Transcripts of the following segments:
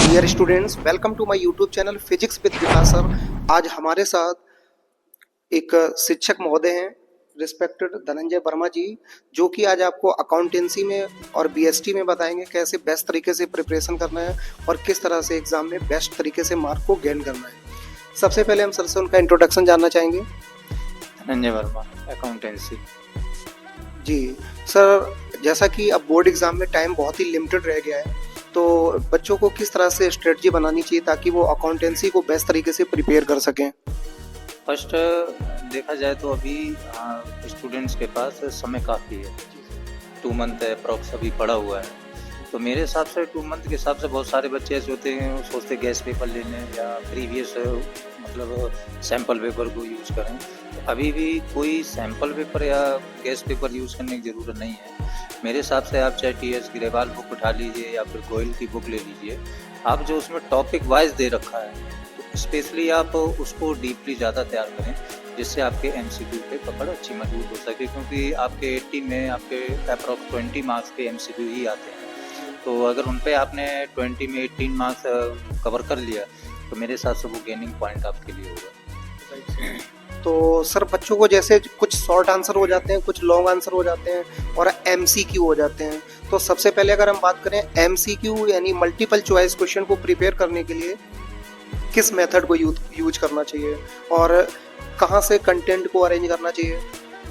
Dear students, welcome to my YouTube channel physics with Vikas sir. आज हमारे साथ एक शिक्षक महोदय हैं, रिस्पेक्टेड धनंजय वर्मा जी, जो कि आज आपको अकाउंटेंसी में और बीएसटी में बताएंगे कैसे बेस्ट तरीके से प्रिपरेशन करना है और किस तरह से एग्जाम में बेस्ट तरीके से मार्क को गेन करना है। सबसे पहले हम सर से उनका इंट्रोडक्शन जानना चाहेंगे। धनंजय वर्मा, अकाउंटेंसी। जी सर, जैसा कि अब बोर्ड एग्जाम में टाइम बहुत ही लिमिटेड रह गया है, तो बच्चों को किस तरह से स्ट्रेटजी बनानी चाहिए ताकि वो अकाउंटेंसी को बेस्ट तरीके से प्रिपेयर कर सकें? फर्स्ट देखा जाए तो अभी स्टूडेंट्स के पास समय काफ़ी है। 2 मंथ है अप्रॉक्स अभी पड़ा हुआ है। तो मेरे हिसाब से 2 मंथ के हिसाब से बहुत सारे बच्चे ऐसे होते हैं, वो सोचते गैस पेपर ले लें या प्रीवियस मतलब सैम्पल पेपर को यूज़ करें। तो अभी भी कोई सैम्पल पेपर या गैस पेपर यूज़ करने की ज़रूरत नहीं है। मेरे हिसाब से आप चाहे टीएस ग्रेवाल बुक उठा लीजिए या फिर गोयल की बुक ले लीजिए। आप जो उसमें टॉपिक वाइज दे रखा है, तो स्पेशली आप उसको डीपली ज़्यादा तैयार करें, जिससे आपके एमसीक्यू पे पकड़ अच्छी मजबूत हो सके, क्योंकि आपके 80 में आपके अप्रॉक्स 20 मार्क्स के एमसीक्यू ही आते हैं। तो अगर उन पे आपने 20 में 18 मार्क्स कवर कर लिया, तो मेरे हिसाब से वो गेनिंग पॉइंट आपके लिए होगा। तो सर, बच्चों को जैसे कुछ शॉर्ट आंसर हो जाते हैं, कुछ लॉन्ग आंसर हो जाते हैं और एमसीक्यू हो जाते हैं। तो सबसे पहले अगर हम बात करें एमसीक्यू यानी मल्टीपल चॉइस क्वेश्चन को प्रिपेयर करने के लिए किस मेथड को यूज करना चाहिए और कहाँ से कंटेंट को अरेंज करना चाहिए?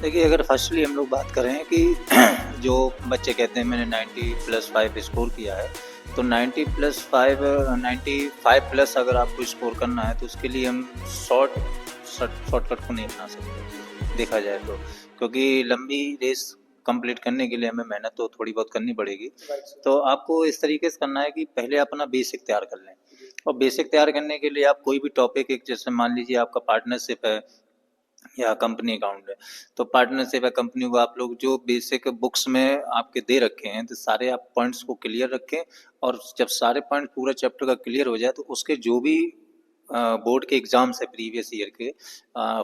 देखिए, अगर फर्स्टली हम लोग बात करें कि जो बच्चे कहते हैं मैंने 90+5 स्कोर किया है, तो 95+ अगर आपको स्कोर करना है तो उसके लिए हम शॉर्टकट को नहीं बना सकते देखा जाए तो, क्योंकि लंबी रेस कंप्लीट करने के लिए हमें मेहनत तो थोड़ी बहुत करनी पड़ेगी। तो आपको इस तरीके से करना है कि पहले अपना बेसिक तैयार कर लें, और बेसिक तैयार करने के लिए आप कोई भी टॉपिक, एक जैसे मान लीजिए आपका पार्टनरशिप है या कंपनी अकाउंट है, तो पार्टनरशिप या कंपनी को आप लोग जो बेसिक बुक्स में आपके दे रखे हैं, तो सारे आप पॉइंट्स को क्लियर रखें, और जब सारे पॉइंट पूरा चैप्टर का क्लियर हो जाए तो उसके जो भी बोर्ड के एग्जाम्स है प्रीवियस ईयर के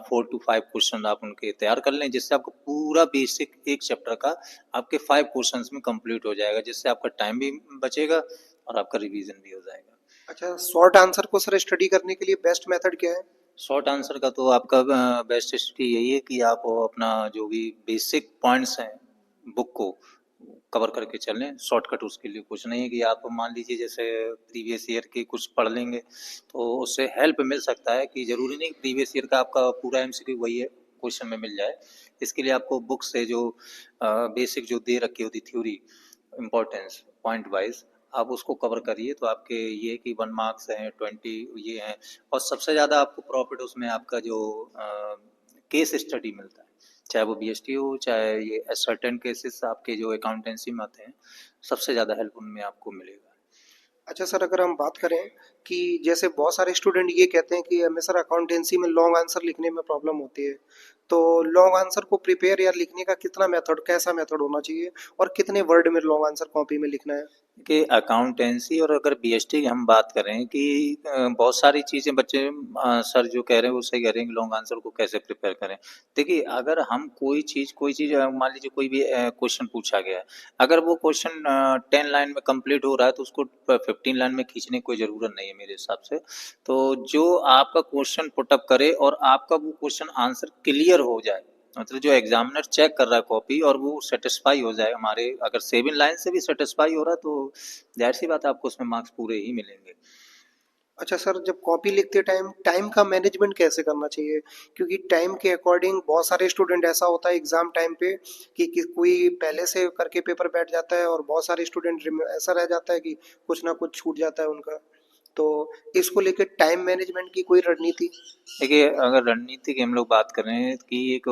4 to 5 क्वेश्चन आप उनके तैयार कर लें, जिससे आपको पूरा बेसिक एक चैप्टर का आपके 5 क्वेश्चंस में कंप्लीट हो जाएगा, जिससे आपका टाइम भी बचेगा और आपका रिवीजन भी हो जाएगा। अच्छा, शॉर्ट आंसर को सर स्टडी करने के लिए बेस्ट मेथड क्या है? शॉर्ट आंसर का तो आपका बेस्ट स्ट्रेटजी यही है कि आप अपना जो भी बेसिक पॉइंट्स हैं बुक को कवर करके चलें। शॉर्टकट उसके लिए कुछ नहीं है कि आप मान लीजिए जैसे प्रीवियस ईयर की कुछ पढ़ लेंगे तो उससे हेल्प मिल सकता है, कि ज़रूरी नहीं प्रीवियस ईयर का आपका पूरा एमसीक्यू वही है क्वेश्चन में मिल जाए। इसके लिए आपको बुक से जो बेसिक जो दे रखी होती थ्योरी इम्पोर्टेंस पॉइंट वाइज, आप उसको कवर करिए, तो आपके ये कि 1 मार्क्स हैं, 20 ये हैं, और सबसे ज़्यादा आपको प्रॉफिट उसमें आपका जो केस स्टडी मिलता है, चाहे वो बीएसटी हो, चाहे ये सर्टेन केसेस आपके जो अकाउंटेंसी में आते हैं, सबसे ज़्यादा हेल्प उनमें आपको मिलेगा। अच्छा सर, अगर हम बात करें कि जैसे बहुत सारे स्टूडेंट ये कहते हैं कि हमें सर अकाउंटेंसी में लॉन्ग आंसर लिखने में प्रॉब्लम होती है, तो लॉन्ग आंसर को प्रिपेयर या लिखने का कितना मेथड, कैसा मेथड होना चाहिए और कितने वर्ड में लॉन्ग आंसर कॉपी में लिखना है? कि अकाउंटेंसी और अगर बीएसटी की हम बात करें कि बहुत सारी चीज़ें बच्चे सर जो कह रहे हैं वो सही कह रहे हैं कि लॉन्ग आंसर को कैसे प्रिपेयर करें। देखिए, अगर हम कोई चीज़ मान लीजिए कोई भी क्वेश्चन पूछा गया है, अगर वो क्वेश्चन 10 लाइन में कंप्लीट हो रहा है तो उसको 15 लाइन में खींचने की कोई ज़रूरत नहीं है मेरे हिसाब से। तो जो आपका क्वेश्चन पुटअप करे और आपका वो क्वेश्चन आंसर क्लियर हो जाए, मतलब जो एग्जामिनर चेक कर रहा है कॉपी और वो सेटिस्फाई हो जाए, हमारे अगर 7 लाइन से भी सेटिस्फाई हो रहा है तो जाहिर सी बात है आपको उसमें मार्क्स पूरे ही मिलेंगे। अच्छा सर, जब कॉपी लिखते टाइम टाइम का मैनेजमेंट कैसे करना चाहिए? क्योंकि टाइम के अकॉर्डिंग बहुत सारे स्टूडेंट, ऐसा होता है एग्जाम टाइम पे कि कोई पहले से करके पेपर बैठ जाता है और बहुत सारे स्टूडेंट ऐसा रह जाता है कि कुछ ना कुछ छूट जाता है उनका। तो इसको लेके टाइम मैनेजमेंट की कोई रणनीति? देखिए, अगर रणनीति की हम लोग बात करें कि एक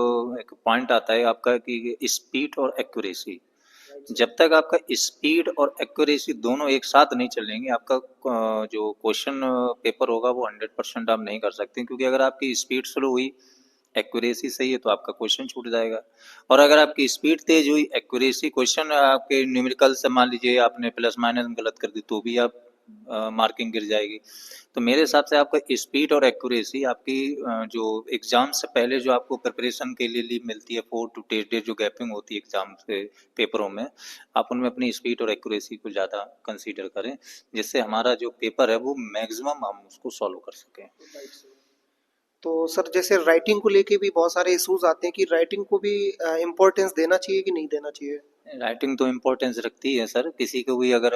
पॉइंट आता है आपका कि स्पीड और एक्यूरेसी। जब तक आपका स्पीड और एक्यूरेसी दोनों एक साथ नहीं चलेंगे, आपका जो क्वेश्चन पेपर होगा वो 100% आप नहीं कर सकते, क्योंकि अगर आपकी स्पीड स्लो हुई, एक्यूरेसी सही है, तो आपका क्वेश्चन छूट जाएगा। और अगर आपकी स्पीड तेज हुई, एक्यूरेसी क्वेश्चन आपके न्यूमेरिकल से मान लीजिए आपने प्लस माइनस गलत कर दी, तो भी आप मार्किंग गिर जाएगी। तो मेरे हिसाब से आपका स्पीड और एक्यूरेसी आपकी जो एग्जाम से पहले जो आपको प्रिपरेशन के लिए लीव मिलती है 4 to 10 डेज जो गैपिंग होती है एग्जाम से पेपरों में, आप उनमें अपनी स्पीड और एक्यूरेसी को ज़्यादा कंसीडर करें, जिससे हमारा जो पेपर है वो मैक्सिमम हम उसको सॉल्व कर सकें। तो सर जैसे राइटिंग को लेके भी बहुत सारे इश्यूज आते हैं कि राइटिंग को भी इम्पोर्टेंस देना चाहिए कि नहीं देना चाहिए। राइटिंग तो इम्पोर्टेंस रखती है सर, किसी को भी अगर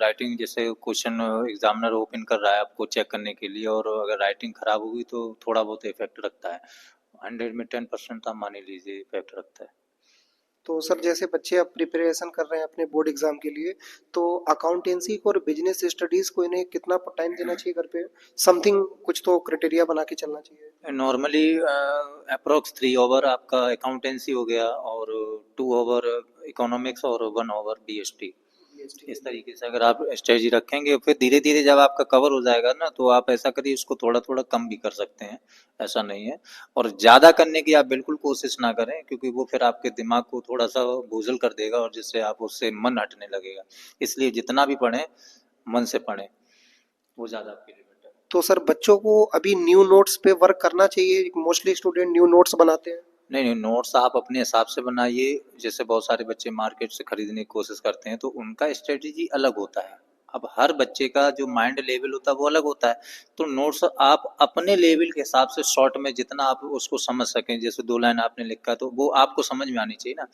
राइटिंग जैसे क्वेश्चन एग्जामिनर ओपन कर रहा है आपको चेक करने के लिए और अगर राइटिंग खराब होगी तो थोड़ा बहुत इफेक्ट रखता है। 100 में 10% आप मान ही लीजिए इफेक्ट रखता है। तो सर जैसे बच्चे अब प्रिपरेशन कर रहे हैं अपने बोर्ड एग्जाम के लिए, तो अकाउंटेंसी को और बिजनेस स्टडीज को इन्हें कितना टाइम देना चाहिए घर पे, समथिंग कुछ तो क्राइटेरिया बना के चलना चाहिए। नॉर्मली अप्रोक्स 3 ओवर आपका अकाउंटेंसी हो गया और 2 ओवर इकोनॉमिक्स और 1 ओवर बीएसटी। इस तरीके से अगर आप स्ट्रेटजी रखेंगे फिर धीरे धीरे जब आपका कवर हो जाएगा ना तो आप ऐसा करिए उसको थोड़ा थोड़ा कम भी कर सकते हैं, ऐसा नहीं है। और ज़्यादा करने की आप बिल्कुल कोशिश ना करें क्योंकि वो फिर आपके दिमाग को थोड़ा सा बोझल कर देगा और जिससे आप उससे मन हटने लगेगा। इसलिए जितना भी पढ़ें मन से पढ़ें, वो ज़्यादा आपके लिए बेटर है। तो सर बच्चों को अभी न्यू नोट्स पे वर्क करना चाहिए, मोस्टली स्टूडेंट न्यू नोट्स बनाते हैं। नहीं नहीं, नोट्स आप अपने हिसाब से बनाइए। जैसे बहुत सारे बच्चे मार्केट से खरीदने की कोशिश करते हैं तो उनका स्ट्रेटेजी अलग होता है। अब हर बच्चे का जो माइंड लेवल होता है वो अलग होता है। तो नोट्स आप अपने लेवल के हिसाब से शॉर्ट में जितना आप उसको समझ सकें, जैसे 2 लाइन आपने लिखा तो वो आपको समझ में आनी चाहिए ना,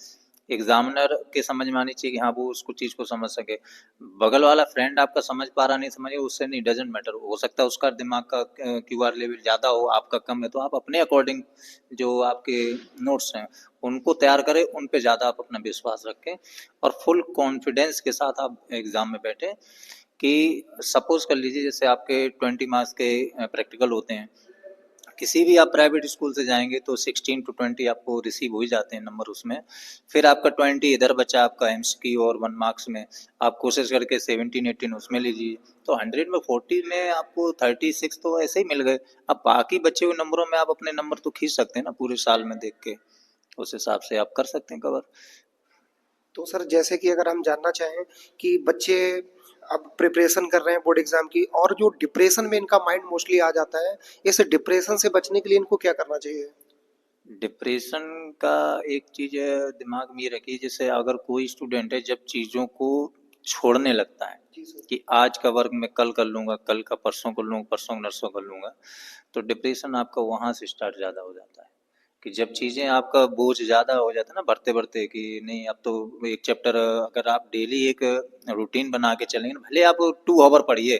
एग्जामिनर के समझ में आनी चाहिए कि हाँ वो उसको चीज़ को समझ सके। बगल वाला फ्रेंड आपका समझ पा रहा नहीं समझ, उससे नहीं, डजेंट मैटर। हो सकता है उसका दिमाग का क्यूआर लेवल ज़्यादा हो, आपका कम है, तो आप अपने अकॉर्डिंग जो आपके नोट्स हैं उनको तैयार करें, उन पे ज़्यादा आप अपना विश्वास रखें और फुल कॉन्फिडेंस के साथ आप एग्ज़ाम में बैठें। कि सपोज कर लीजिए जैसे आपके 20 मार्क्स के प्रैक्टिकल होते हैं, किसी भी आप प्राइवेट स्कूल से जाएंगे तो 16 to 20 आपको रिसीव हो ही जाते हैं नंबर उसमें। फिर आपका 20 इधर बचा आपका एमसीक्यू और 1 मार्क्स में, आप कोशिश करके 17-18 उसमें लीजिए तो 100 में 40 में आपको 36 तो ऐसे ही मिल गए। अब बाकी बचे हुए नंबरों में आप अपने नंबर तो खींच सकते हैं ना पूरे साल में देख के, उस हिसाब से आप कर सकते हैं कवर। तो सर जैसे कि अगर हम जानना चाहें कि बच्चे अब प्रिपरेशन कर रहे हैं बोर्ड एग्जाम की और जो डिप्रेशन में इनका माइंड मोस्टली आ जाता है, इस डिप्रेशन से बचने के लिए इनको क्या करना चाहिए। डिप्रेशन का एक चीज़ दिमाग में ये रखिए, जैसे अगर कोई स्टूडेंट है जब चीज़ों को छोड़ने लगता है जी सर। कि आज का वर्क मैं कल कर लूँगा, कल का परसों कर लूँगा, परसों नरसों कर लूँगा, तो डिप्रेशन आपका वहाँ से स्टार्ट ज़्यादा हो जाता है। कि जब चीज़ें आपका बोझ ज़्यादा हो जाता है ना बढ़ते बढ़ते कि नहीं अब तो एक चैप्टर, अगर आप डेली एक रूटीन बना के चलेंगे ना, भले आप 2 ओवर पढ़िए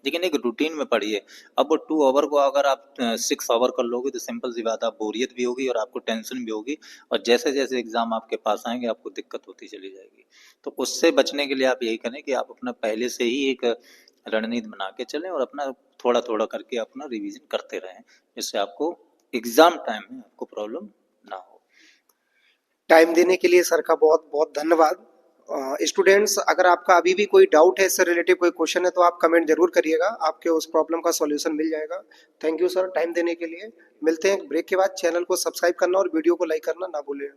लेकिन एक रूटीन में पढ़िए। अब वो 2 ओवर को अगर आप 6 ओवर कर लोगे तो सिंपल सी बात, आप बोरियत भी होगी और आपको टेंशन भी होगी और जैसे जैसे एग्जाम आपके पास आएंगे आपको दिक्कत होती चली जाएगी। तो उससे बचने के लिए आप यही करें कि आप अपना पहले से ही एक रणनीति बना के चलें और अपना थोड़ा थोड़ा करके अपना रिवीजन करते रहें, जिससे आपको एग्जाम टाइम में आपको प्रॉब्लम ना हो। टाइम देने के लिए सर का बहुत बहुत धन्यवाद। स्टूडेंट्स अगर आपका अभी भी कोई डाउट है इससे रिलेटेड कोई क्वेश्चन है तो आप कमेंट जरूर करिएगा, आपके उस प्रॉब्लम का सॉल्यूशन मिल जाएगा। थैंक यू सर टाइम देने के लिए। मिलते हैं ब्रेक के बाद। चैनल को सब्सक्राइब करना और वीडियो को लाइक करना ना भूलें।